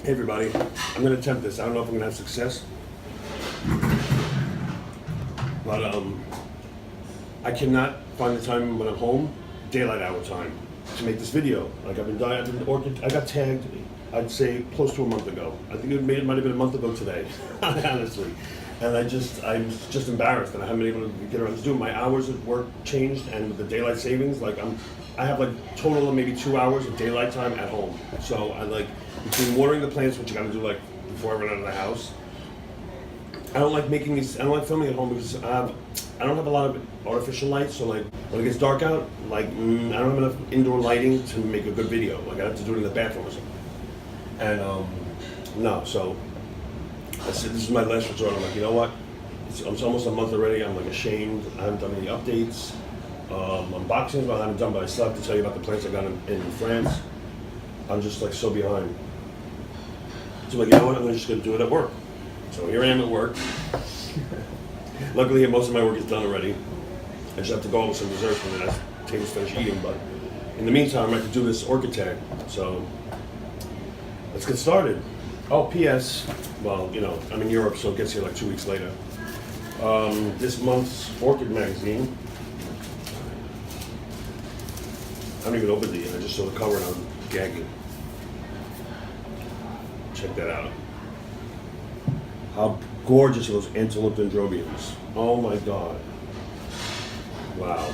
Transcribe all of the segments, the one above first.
Hey everybody, I'm gonna attempt this. I don't know if I'm gonna have success, but I cannot find the time when I'm home, daylight hour time, to make this video. Like I've been Orchid. I got tagged, I'd say close to a month ago. I think it might have been a month ago today, honestly. And I'm just embarrassed that I haven't been able to get around to doing. My hours at work changed, and with the daylight savings, I have like total of maybe 2 hours of daylight time at home. So I like between watering the plants, which you got to do like before I run out of the house. I don't like making these. I don't like filming at home because I don't have a lot of artificial light. So like when it gets dark out, like I don't have enough indoor lighting to make a good video. Like I have to do it in the bathroom or something. And no, so I said this is my last resort. I'm like, you know what? It's almost a month already. I'm like ashamed. I haven't done any updates. Unboxings, well, I haven't done, but I still have to tell you about the plants I got in France. I'm just like so behind. So like, you know what? I'm just gonna do it at work. So here I am at work. Luckily, most of my work is done already. I just have to go over some desserts when the tables finish eating. But in the meantime, I can do this Orchid Tag. So let's get started. Oh, P.S. Well, you know, I'm in Europe, so it gets here like 2 weeks later. This month's Orchid magazine. I haven't even opened it yet. I just saw the cover and I'm gagging. Check that out. How gorgeous are those antelope dendrobiums. Oh my God. Wow.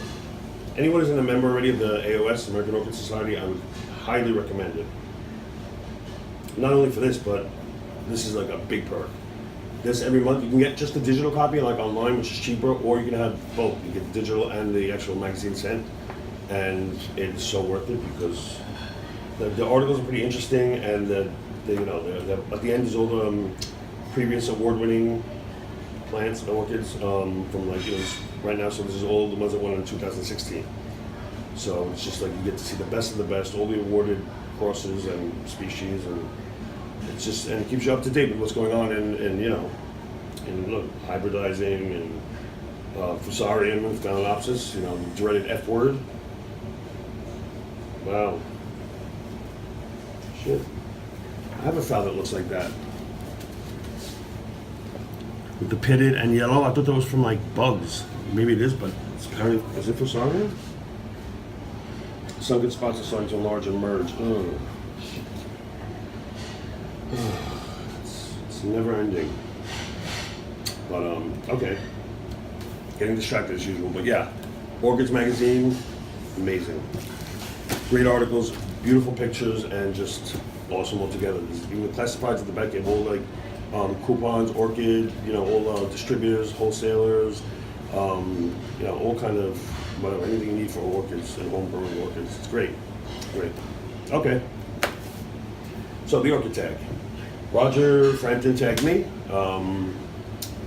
Anyone who's a member already of the AOS, American Orchid Society, I would highly recommend it. Not only for this, but this is like a big perk. This every month, you can get just the digital copy like online, which is cheaper, or you can have both. You get the digital and the actual magazine sent. And it's so worth it because the articles are pretty interesting, and at the end is all the previous award-winning plants and orchids from like right now. So this is all the ones that won in 2016. So it's just like you get to see the best of the best, all the awarded crosses and species, and it's just and it keeps you up to date with what's going on in look, hybridizing and Fusarium, Phalaenopsis, the dreaded F word. Wow. Shit. I have a fowl that looks like that. With the pitted and yellow. I thought that was from like bugs. Maybe it is, but it's apparently, is it Fusarium? Sunken spots are starting to enlarge and merge. Ugh. It's never ending. But okay. Getting distracted as usual, but yeah. Orchids magazine, amazing. Great articles, beautiful pictures, and just awesome altogether. Even the classifieds at the back, they have all like coupons, Orchid, all distributors, wholesalers, all kind of whatever, anything you need for orchids and home growing orchids. It's great, great. Okay. So the Orchid Tag. Roger Frampton tagged me,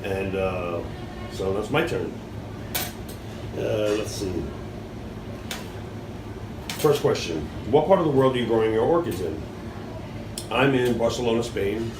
and so that's my turn. Let's see. First question, what part of the world are you growing your orchids in? I'm in Barcelona, Spain.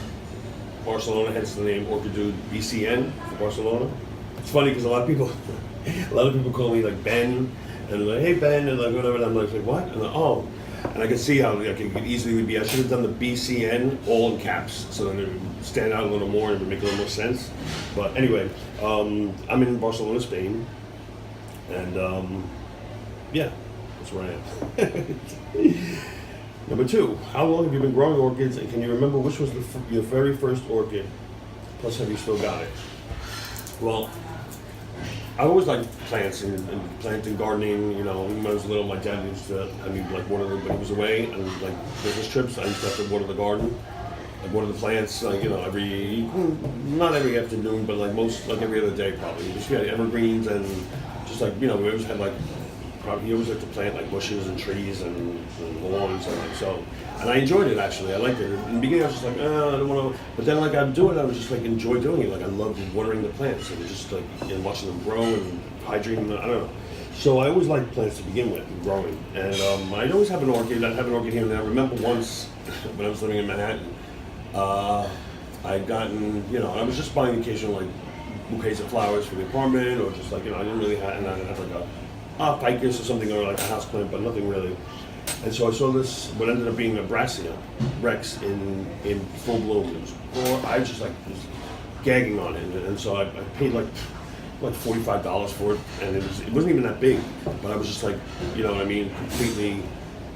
Barcelona, hence the name OrchidudeBcn for Barcelona. It's funny because a lot of people call me like Ben, and they're like, hey Ben, and like whatever, and I'm like what? And like, oh, and I can see how like, it could easily be, I should have done the BCN all in caps, so then it would stand out a little more and it would make a little more sense. But anyway, I'm in Barcelona, Spain, and yeah. That's where I am. Number two, how long have you been growing orchids, and can you remember which was your very first orchid? Plus, have you still got it? Well, I always liked plants and planting, gardening. When I was little, my dad used to have me like water them when he was away, and like business trips, I used to have to water the garden, like water the plants, like not every afternoon, but like every other day probably. Just evergreens and just like we always had like. He always liked to plant like bushes and trees and lawns and like so, and I enjoyed it actually. I liked it. In the beginning, I was just like, I don't want to. But then, like I'd do it, I would just like enjoy doing it. Like I loved watering the plants and just like watching them grow and hydrating them. I don't know. So I always liked plants to begin with, and growing. And I'd always have an orchid. I'd have an orchid here and there. I remember once when I was living in Manhattan, I'd gotten I was just buying occasional like bouquets of flowers for the apartment, or just like I didn't really have, and I didn't have like a ficus or something, or like a houseplant, but nothing really. And so I saw this, what ended up being a Brassica Rex in full bloom. It was, I was just like was gagging on it, and so I paid like $45 for it, and it wasn't even that big, but I was just like, you know what I mean, completely.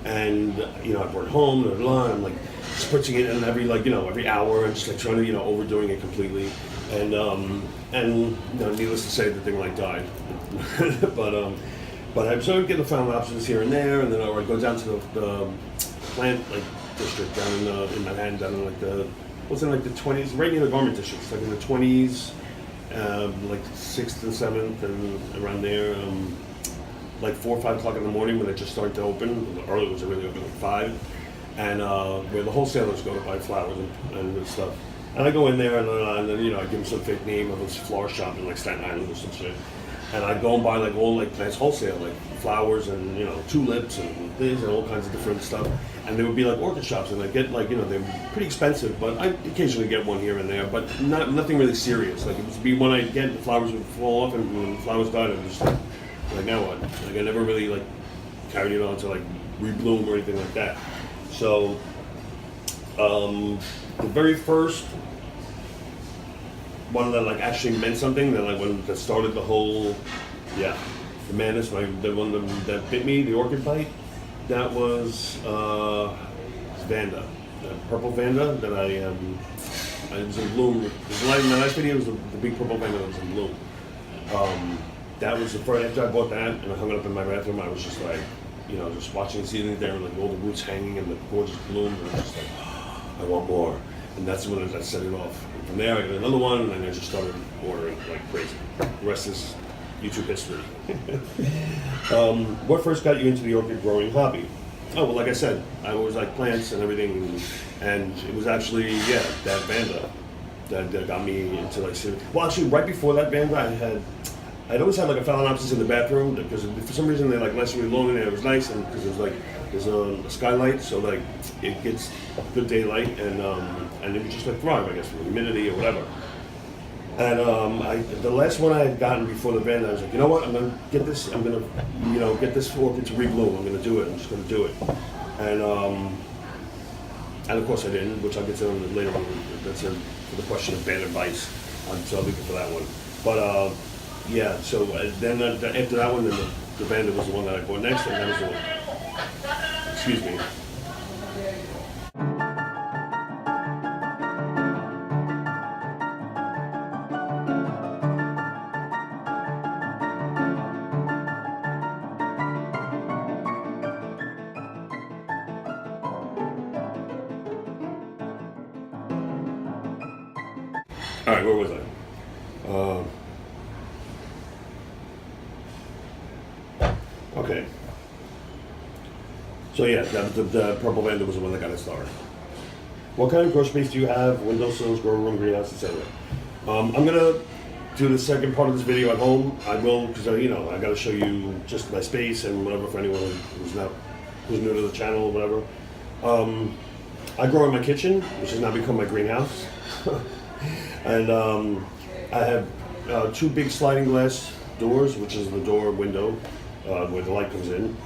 And you know, I brought it home, and I'm like spritzing it in every hour, and just like trying to overdoing it completely. And needless to say, the thing like died. But I started getting the phalaenopsis here and there, and then I would go down to the plant district down in Manhattan, down in the 20s, right near the garment district. It's like in the 20s, like 6th and 7th, and around there. Like 4 or 5 o'clock in the morning when it just started to open. Early was really open like 5, and where the wholesalers go to buy flowers and stuff. And I go in there and then I give them some fake name of this flower shop in like Staten Island or some shit. And I'd go and buy like all like plants wholesale, like flowers and tulips and things and all kinds of different stuff. And they would be like orchid shops, and I'd get like they're pretty expensive, but I occasionally get one here and there, but nothing really serious. Like it would be when I get the flowers would fall off, and when the flowers died, I was just like now what? Like I never really like carried it on to like rebloom or anything like that. So the very first one that like actually meant something, that started the whole, the madness, the one that bit me, the orchid bite, that was Vanda, the purple Vanda that I was in bloom. My last video was the big purple Vanda that was in bloom. That was the first, after I bought that and I hung it up in my bathroom, I was just like, just watching the ceiling there and like all the roots hanging and the gorgeous bloom, and I was just like, I want more. And that's when I set it off. And from there I got another one, and then I just started ordering like crazy. The rest is YouTube history. What first got you into the orchid growing hobby? Oh, well, like I said, I always liked plants and everything, and it was actually, that Vanda that got me into like, well, actually, right before that Vanda, I'd always had like a phalaenopsis in the bathroom, because for some reason they like left me alone in there. It was nice, and because there's a skylight, so like it gets good daylight, and it would just like thrive, I guess, from humidity or whatever. And the last one I had gotten before the Vanda, I was like, you know what, I'm gonna get this. I'm gonna get this orchid to rebloom. I'm gonna do it. I'm just gonna do it. And of course I didn't, which I'll get to later on. That's for the question of Vanda bites. So I'll leave it for that one. But so then after that one, then the Vanda was the one that I bought next, and that was the one. Excuse me. All right, where was I? Okay. So the purple Vanda was the one that got it started. What kind of grow space do you have? Windowsills, grow room, greenhouse, etc. I'm gonna do the second part of this video at home. I will, because I got to show you just my space and whatever for anyone who's new to the channel or whatever. I grow in my kitchen, which has now become my greenhouse. And I have 2 big sliding glass doors, which is the door window where the light comes in.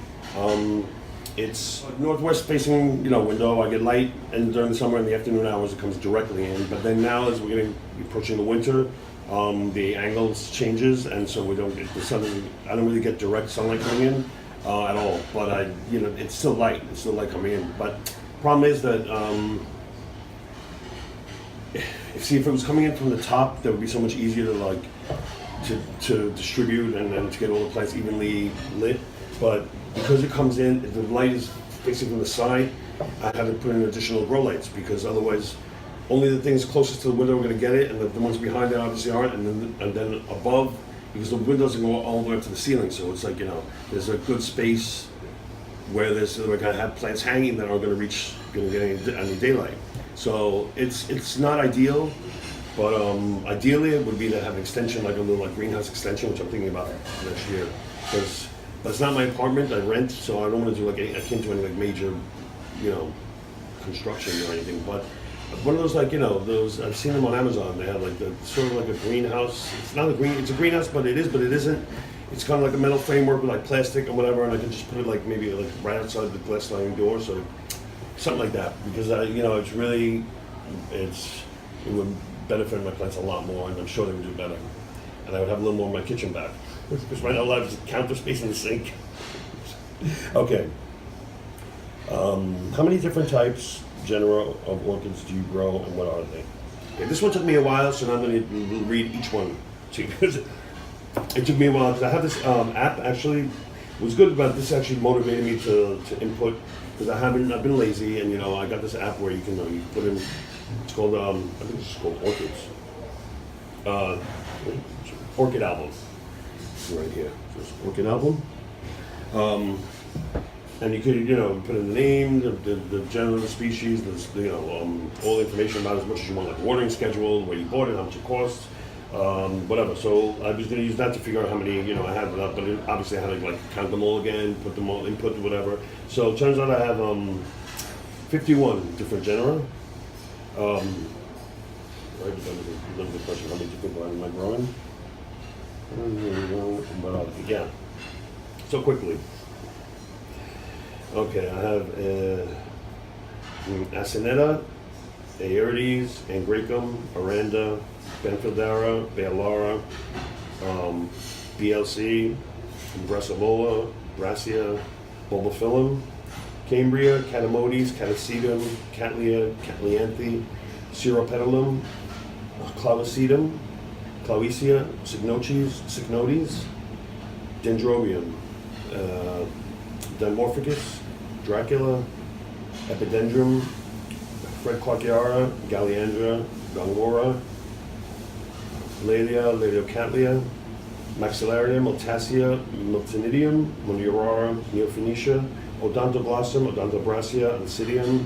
It's northwest facing, window. I get light, and during the summer in the afternoon hours it comes directly in. But then now, as we're getting approaching the winter, the angles changes, and so we don't get the sun. I don't really get direct sunlight coming in at all. But it's still light. It's still light coming in. But problem is that if it was coming in from the top, that would be so much easier to distribute and to get all the plants evenly lit. But because it comes in, the light is facing from the side, I had to put in additional grow lights, because otherwise only the things closest to the window are going to get it, and the ones behind it obviously aren't, and then above, because the windows are going all the way up to the ceiling, so it's like, there's a good space where we're going to have plants hanging that are going to reach, get any daylight. So it's not ideal, but ideally it would be to have an extension, like a little greenhouse extension, which I'm thinking about next year. But it's not my apartment, I rent, so I don't want to do akin to any major, construction or anything. But one of those those, I've seen them on Amazon. They have sort of like a greenhouse. It's not it's a greenhouse, but it is, but it isn't. it's kind of like a metal framework with like plastic and whatever, and I can just put it like maybe like right outside the glass sliding door, so something like that. Because you know, it would benefit my plants a lot more, and I'm sure they would do better. And I would have a little more of my kitchen back. Because right now I have counter space in the sink. Okay. How many different types, genera of orchids do you grow, and what are they? Okay, this one took me a while, so now I'm going to read each one to you. Because it took me a while, because I have this app actually. What's good about this actually motivated me to input, because I've been lazy, and you know, I got this app where you can you put in, it's called, I think it's called Orchids. Orchid album. Right here. Just Orchid album. And you could, you know, put in the name, the general species, all the information about as much as you want, like watering schedule, where you bought it, how much it costs, whatever. So I was going to use that to figure out how many, you know, I had, but obviously I had to like count them all again, put them all, input whatever. So it turns out I have 51 different genera. Another question: how many different am I growing? Yeah. So quickly. Okay, I have Acineta, Aerides, Angraecum, Aranda, Benfildara, Bealara, BLC, Brassivola, Brassia, Bulbophyllum, Cambria, Catamodes, Catasetum, Cattleya, Cattleyanthi, Ceropetalum, Clavicidum, Clavicia, Cycnotes, Dendrobium, Dimorphicus, Dracula, Epidendrum, Fredclarkiara, Galliandra, Gongora, Laelia, Laeliocattleya, Maxillaria, Miltassia, Miltinidium, Monurara, Neophoenicia, Odontoglossum, Odontobrassia, Oncidium,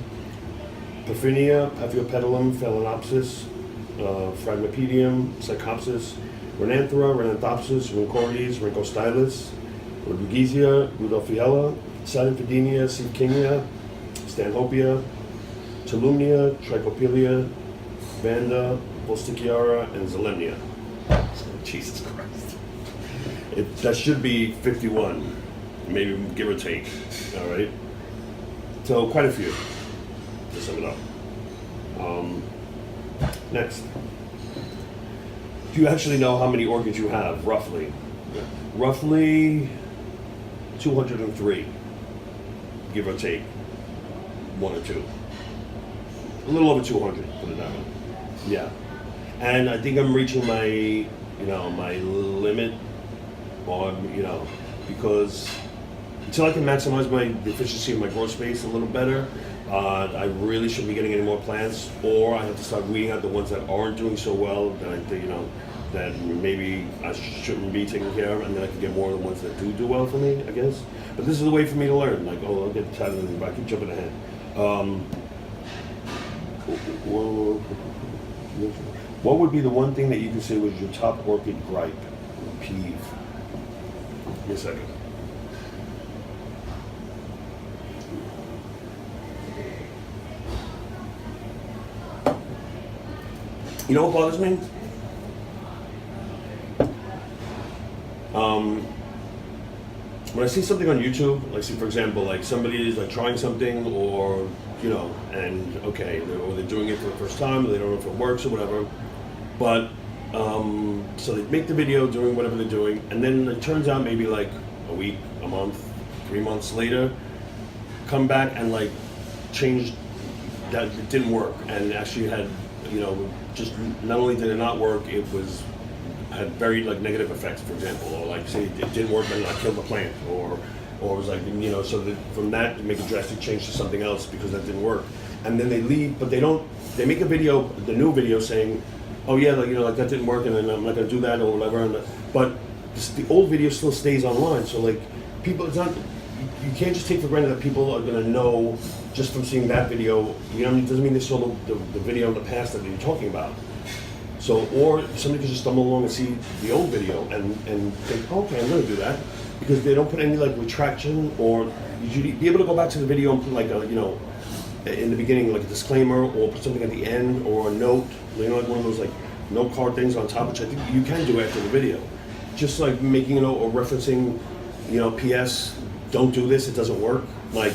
Paphinia, Papiopetalum, Phalaenopsis, Phragmipedium, Psychopsis, Renanthera, Renanthopsis, Rhynchoides, Rhynchostylis, Rudbighesia, Rudolfiella, Silenthidinia, Seedkingia, Stanhopea, Tolumnia, Trichopelia, Vanda, Volsticiara, and Zelemnia. Jesus Christ. That should be 51, maybe give or take. All right. So quite a few, to sum it up. Next. Do you actually know how many orchids you have, roughly? Roughly 203, give or take, one or two. A little over 200, put it that way. Yeah. And I think I'm reaching my, my limit on, because until I can maximize the efficiency of my grow space a little better, I really shouldn't be getting any more plants, or I have to start weeding out the ones that aren't doing so well, that I think, that maybe I shouldn't be taking care of, and then I can get more of the ones that do well for me, I guess. But this is a way for me to learn. Like, I'll get tired of it, but I keep jumping ahead. What would be the one thing that you could say was your top orchid gripe or peeve? Give me a second. You know what bothers me? When I see something on YouTube, like, see, for example, like somebody is like trying something, or and okay, or they're doing it for the first time, or they don't know if it works or whatever. But so they make the video doing whatever they're doing, and then it turns out maybe like a week, a month, 3 months later, come back and like change that it didn't work, and actually had just not only did it not work, it had very like negative effects, for example, or like say it didn't work and I killed the plant, or it was like so that from that to make a drastic change to something else because that didn't work, and then they leave, but they make a video, the new video saying, oh yeah, like that didn't work, and then I'm not gonna do that or whatever, but the old video still stays online, so like people, it's not, you can't just take for granted that people are gonna know just from seeing that video. It doesn't mean they saw the video in the past that you're talking about. So, or somebody could just stumble along and see the old video and think, oh, okay, I'm gonna do that, because they don't put any like retraction, or you'd be able to go back to the video and put like a, in the beginning like a disclaimer, or put something at the end, or a note, like one of those like note card things on top, which I think you can do after the video. just like making a note or referencing, you know, P.S. Don't do this. It doesn't work. Like,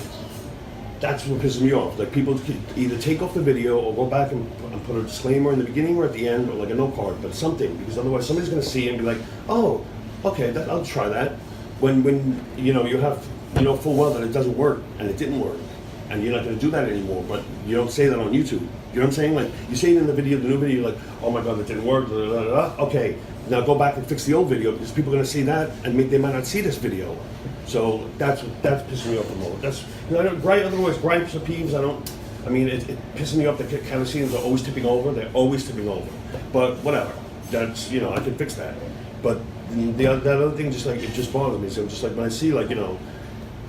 that's what pisses me off. Like, people could either take off the video or go back and put a disclaimer in the beginning or at the end, or like a note card, but something, because otherwise somebody's going to see it and be like, oh, okay, I'll try that. When you know, you have, you know, full well that it doesn't work and it didn't work, and you're not going to do that anymore. But you don't say that on YouTube. You know what I'm saying? Like, you say it in the video, the new video, you're like, oh my God, that didn't work. Blah, blah, blah. Okay, now go back and fix the old video, because people are going to see that and they might not see this video. So that's pissing me off the most. That's, you know, I don't, otherwise gripes or peeves, I mean, it pisses me off that kind of scenes are always tipping over. They're always tipping over. But whatever. That's, you know, I can fix that. But the other thing, just like, it just bothers me. So just like when I see, like, you know,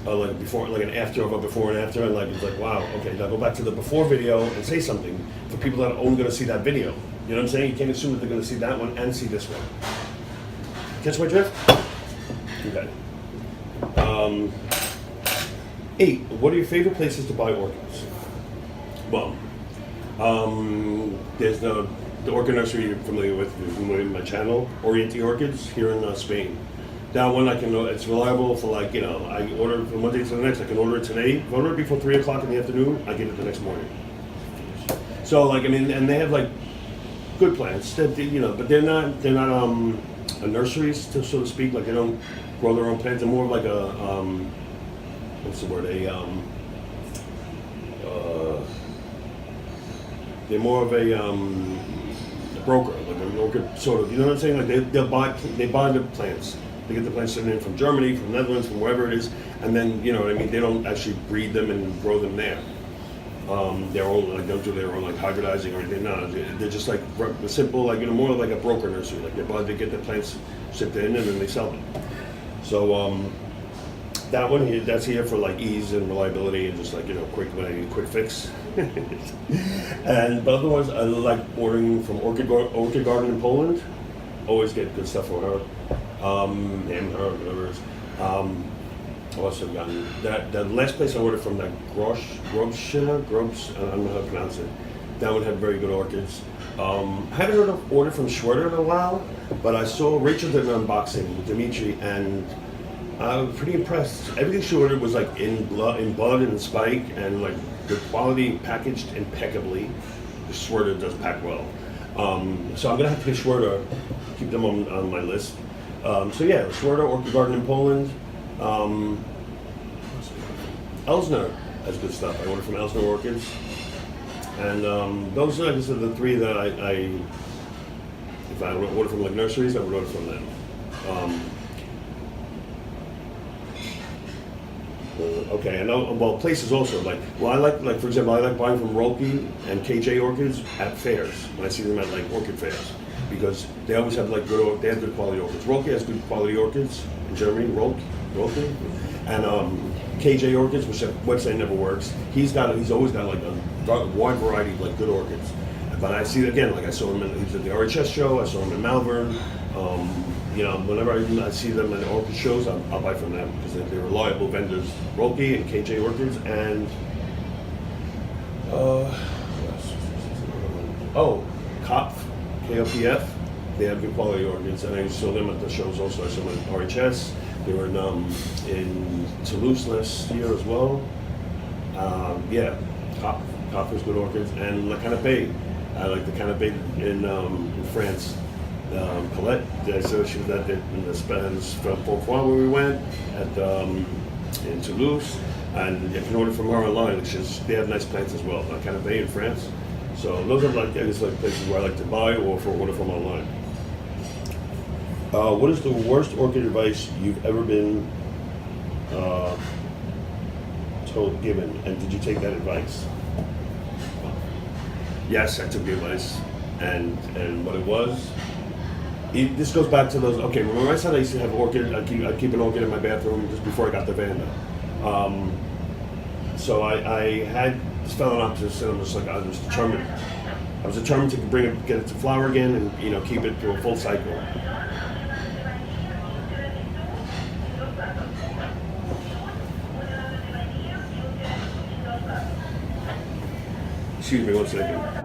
like before, like an after of a before and after, and like it's like, wow, okay, now go back to the before video and say something for people that are only going to see that video. You know what I'm saying? You can't assume that they're going to see that one and see this one. Catch my drift? Okay. 8. What are your favorite places to buy orchids? Well, there's the orchid nursery you're familiar with my channel, Orchids here in Spain. That one I can know, it's reliable for, like, you know, I order from one day to the next. I can order it today. If I order it before 3 o'clock in the afternoon, I get it the next morning. So, like, I mean, and they have, like, good plants that, you know, but they're not nurseries, so to speak. Like, they don't grow their own plants. They're more of like a what's the word? They're more of a broker, like an orchid sort of. You know what I'm saying? Like, they buy the plants. They get the plants sent in from Germany, from Netherlands, from wherever it is, and then, you know what I mean. They don't actually breed them and grow them there. Their own, like, don't do their own, like, hybridizing or anything. No, they're just like simple, like, you know, more like a broker nursery. Like, they get the plants shipped in and then they sell them. So that one here, that's here for, like, ease and reliability and just, like, you know, quick fix. But otherwise, I like ordering from Orchid Garden in Poland. Always get good stuff for her. And her, whatever it is. Also gotten that the last place I ordered from, that Grobs, I don't know how to pronounce it. That one had very good orchids. I haven't ordered from Schwerter in a while, but I saw Rachel did an unboxing with Dimitri, and I was pretty impressed. Everything she ordered was like in bud and spike, and like good quality, packaged impeccably. Schwerter does pack well. So I'm gonna have to get Schwerter, keep them on my list. So yeah, Schwerter, Orchid Garden in Poland. Elsner has good stuff. I ordered from Elsner Orchids, and those are, like I said, the 3 that I if I order from, like, nurseries, I would order from them. Okay, I know. Well, places also, like, well, I like for example, I like buying from Rolke and KJ Orchids at fairs when I see them at, like, orchid fairs, because they always have, like, they have good quality orchids. Rolke has good quality orchids in Germany. Rolke, and KJ Orchids, which website never works. He's always got, like, a wide variety of, like, good orchids. But I see it again, like, I saw him he's at the RHS show. I saw him in Malvern. You know, whenever I see them at the orchid shows, I'll buy from them because they're reliable vendors. Rolke and KJ Orchids, and Kopf, KOPF. They have good quality orchids, and I saw them at the shows also. I saw them at RHS. They were in Toulouse last year as well. Yeah, Kopf is good orchids, and La Canapé. I like the Canapé in France. Colette, so she was at in the Spanish Pourquoi where we went in Toulouse, and you can order from her online. They have nice plants as well. La Canapé in France. So those are, like, I guess, like, places where I like to buy or order from online. What is the worst orchid advice you've ever been given, and did you take that advice? Yes, I took the advice, and what it was. This goes back to those. Okay, remember I said I used to have orchid. I'd keep an orchid in my bathroom just before I got the Vanda. So I had this fellow in opposite, and I was determined. I was determined to get it to flower again, and, you know, keep it through a full cycle. Excuse me 1 second.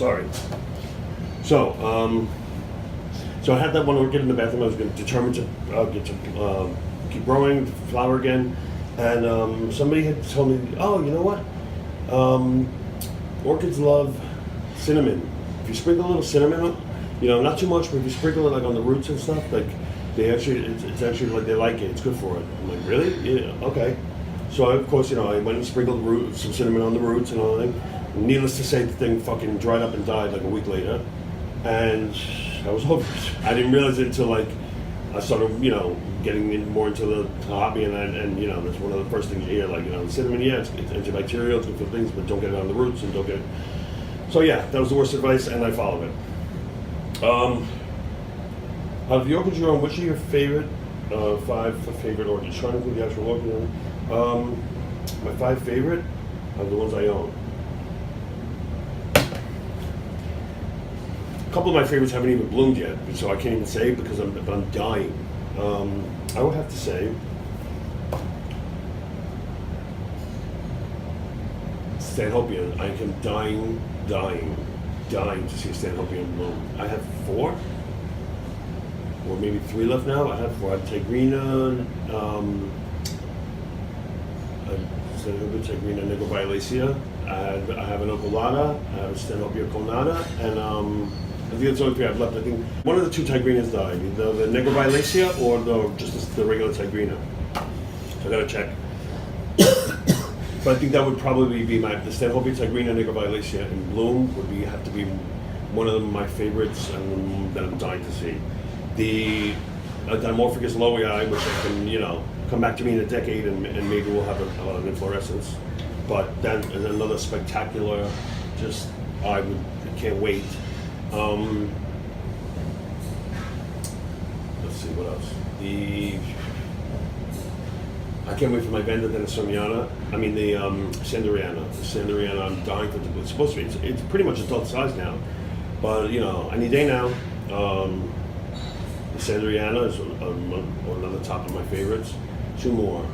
Sorry. So, so I had that one orchid in the bathroom. I was determined to get to keep growing, flower again, and somebody had told me, oh, you know what? Orchids love cinnamon. If you sprinkle a little cinnamon, you know, not too much, but if you sprinkle it like on the roots and stuff, like they actually, it's actually like they like it. It's good for it. I'm like, really? Yeah. Okay. So of course, you know, I went and sprinkled some cinnamon on the roots and all that. Needless to say, the thing fucking dried up and died like a week later, and I was over it. I didn't realize it until like I started, you know, getting more into the hobby, and you know, that's one of the first things you hear, like, you know, cinnamon, yeah, it's antibacterial, it's good for things, but don't get it on the roots and don't get it. So yeah, that was the worst advice, and I followed it. Of the orchids you own, which are your favorite 5 favorite orchids? Trying to include the actual orchid. My 5 favorite are the ones I own. A couple of my favorites haven't even bloomed yet, so I can't even say because I'm dying. I would have to say Stanhopean. I am dying to see a Stanhopean bloom. I have 4, or maybe 3 left now. I have 4. I have Tigrina, Tigrina nigroviolacea. I have an oculata, I have a Stanhopea conata, and I think that's the only 3 I have left. I think one of the 2 Tigrinas died, either the nigroviolacea or just the regular Tigrina. So I gotta check. But I think that would probably be the Stanhopea Tigrina nigroviolacea in bloom have to be one of my favorites, and that I'm dying to see. The Dimorphicus lowii, which I can, you know, come back to me in a decade and maybe we'll have an inflorescence. But then another spectacular, just I can't wait. Let's see what else. I can't wait for my Vanda Denisoniana. I mean the Sanderiana. The Sanderiana, I'm dying for it. It's supposed to be. It's pretty much adult size now, but you know, any day now. The Sanderiana is one on the top of my favorites. 2 more.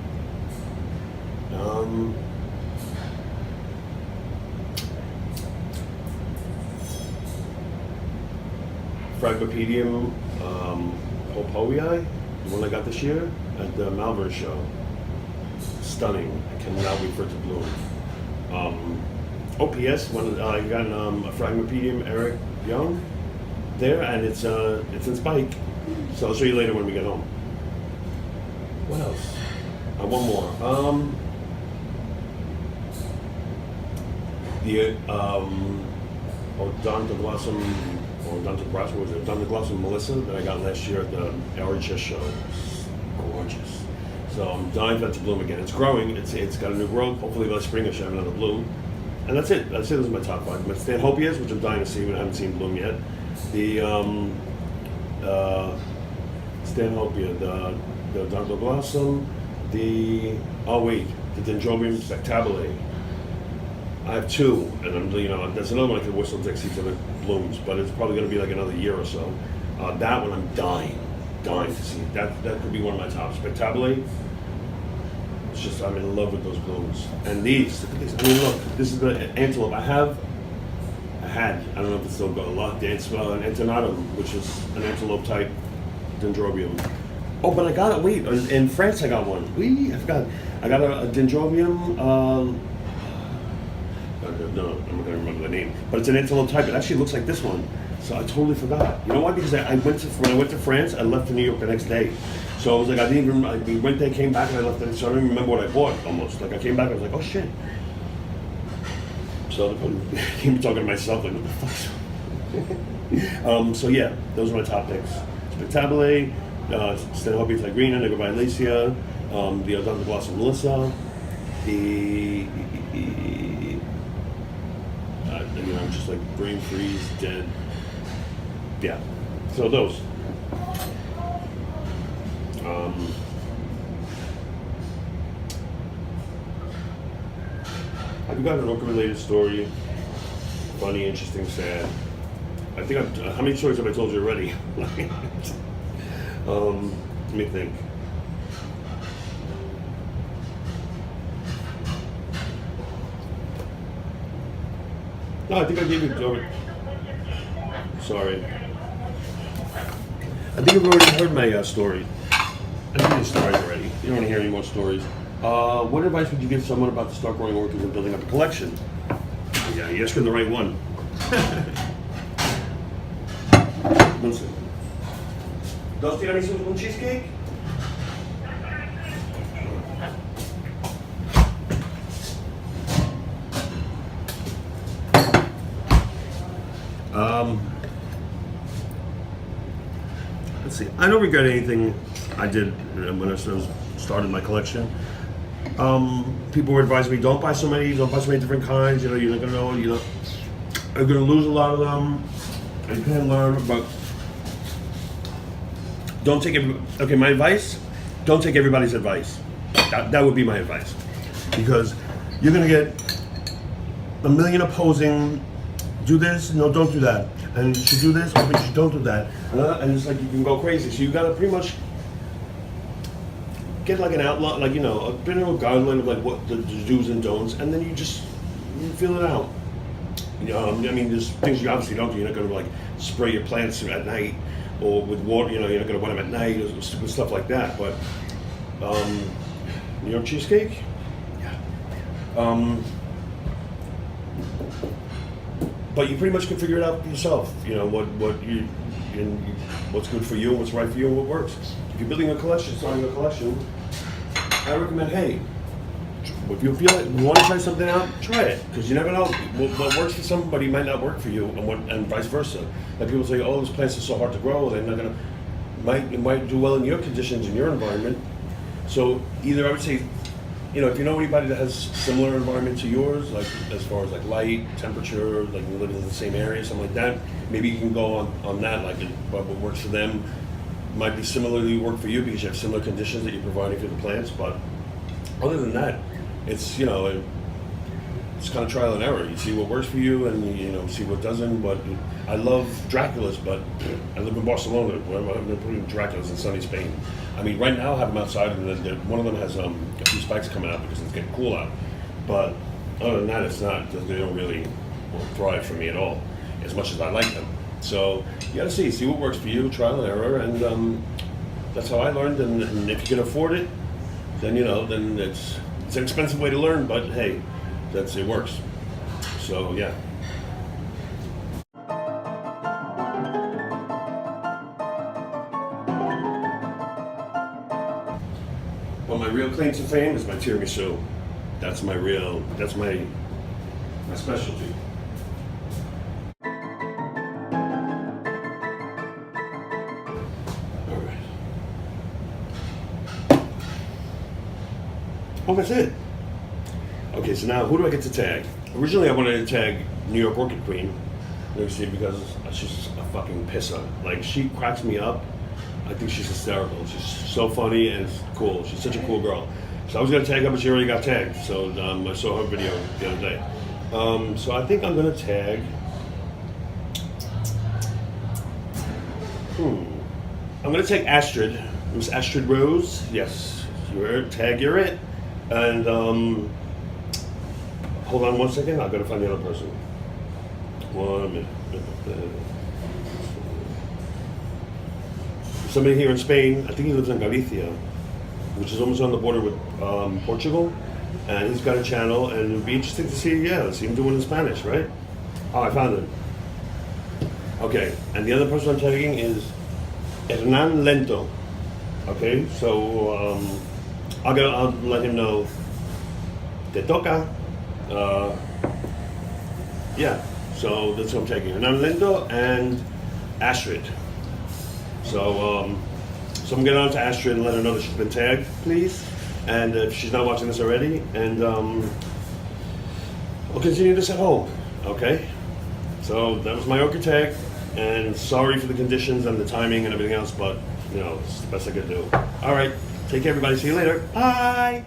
Phragmipedium Hopoii, the one I got this year at the Malvern show. Stunning. I cannot wait for it to bloom. OPS, I got a Phragmipedium Eric Young there, and it's in spike. So I'll show you later when we get home. What else? One more. The Odontoglossum Melissa that I got last year at the Orchid show. Gorgeous. So I'm dying for that to bloom again. It's growing. It's got a new growth. Hopefully by spring I should have another bloom. And that's it. Those are my top 5. My Stanhopeas, which I'm dying to see, but I haven't seen bloom yet. The Stanhopea, the Odontoglossum, the Dendrobium spectabile. I have 2, and there's another one I could whistle to see if it blooms, but it's probably going to be like another year or so. That one I'm dying to see. That could be one of my tops. Spectabile. It's just, I'm in love with those blooms. And these, look at these. I mean, look, this is the antelope. I don't know if it's still going. The Antenatum, which is an antelope type dendrobium. Oh, but I got it. In France I got one. I forgot. I got a dendrobium. No, I'm not going to remember the name. But it's an antelope type. It actually looks like this one. So I totally forgot. You know why? Because when I went to France, I left to New York the next day. So I was like, we went there, came back, and I left there. So I don't even remember what I bought almost. Like I came back, I was like, oh shit. So I came talking to myself, like, what the fuck? So yeah, those are my top picks. Spectabile, Stanhopea Tigrina, nigroviolacea, the Odontoglossum Melissa, I'm just like brain freeze, dead. Yeah, so those. I've got an orchid-related story. Funny, interesting, sad. I think how many stories have I told you already? Let me think. No, I think I gave you. Sorry. I think you've already heard my story. I think you started already. You don't want to hear any more stories. What advice would you give someone about to start growing orchids and building up a collection? Yeah, you're asking the right one. One second. ¿Dos tiramisús con cheesecake? Let's see. I don't regret anything I did when I started my collection. People were advising me, don't buy so many different kinds. You know, you're not gonna know. You're gonna lose a lot of them. You can learn, but don't take it. Okay, my advice: don't take everybody's advice. That would be my advice, because you're gonna get a million opposing. Do this, no, don't do that. And you should do this, but you should don't do that. And it's like you can go crazy. So you gotta pretty much get like an outline, like, you know, a general guideline of like what the do's and don'ts, and then you feel it out. You know, I mean, there's things you obviously don't do. You're not gonna like spray your plants at night or with water. You know, you're not gonna wet them at night or stupid stuff like that. But New York cheesecake, yeah. But you pretty much can figure it out yourself. You know what's good for you, what's right for you, and what works. If you're building a collection, starting a collection, I recommend, hey, if you feel like you want to try something out, try it, because you never know what works for somebody might not work for you, and vice versa. Like people say, oh, this plant is so hard to grow, they're not gonna it might do well in your conditions in your environment. So either I would say, you know, if you know anybody that has similar environment to yours, like as far as like light, temperature, like you live in the same area, something like that, maybe you can go on that, like what works for them might be similarly work for you because you have similar conditions that you're providing for the plants. But other than that, it's, you know, it's kind of trial and error. You see what works for you and you know, see what doesn't. But I love Draculas, but I live in Barcelona where I'm putting Draculas in sunny Spain. I mean, right now I have them outside, and one of them has a few spikes coming out because it's getting cool out. But other than that, it's not. They don't really thrive for me at all, as much as I like them. So you got to see what works for you, trial and error, and that's how I learned. And if you can afford it, then you know, then it's an expensive way to learn, but hey, it works. So yeah. Well, my real claim to fame is my tiramisu. That's my specialty. All right. Oh, that's it. Okay, so now who do I get to tag? Originally, I wanted to tag New York Orchid Queen. You see, because she's a fucking pisser. Like, she cracks me up. I think she's hysterical. She's so funny and cool. She's such a cool girl. So I was gonna tag her, but she already got tagged. So I saw her video the other day. So I think I'm gonna tag. I'm gonna take Astrid. It was Astrid Rose. Yes, you're tag. You're it. And hold on one second. I've got to find the other person. 1 minute. Somebody here in Spain, I think he lives in Galicia, which is almost on the border with Portugal, and he's got a channel, and it'd be interesting to see him doing in Spanish, right? Oh, I found him. Okay, and the other person I'm tagging is Hernan Lento. Okay, so I'll let him know. Te toca. Yeah, so that's what I'm taking. Hernan Lento and Astrid. So I'm getting on to Astrid and let her know that she's been tagged, please. And if she's not watching this already, and I'll continue this at home, okay? So that was my Orchid Tag, and sorry for the conditions and the timing and everything else, but you know, it's the best I could do. All right, take care everybody, see you later, bye!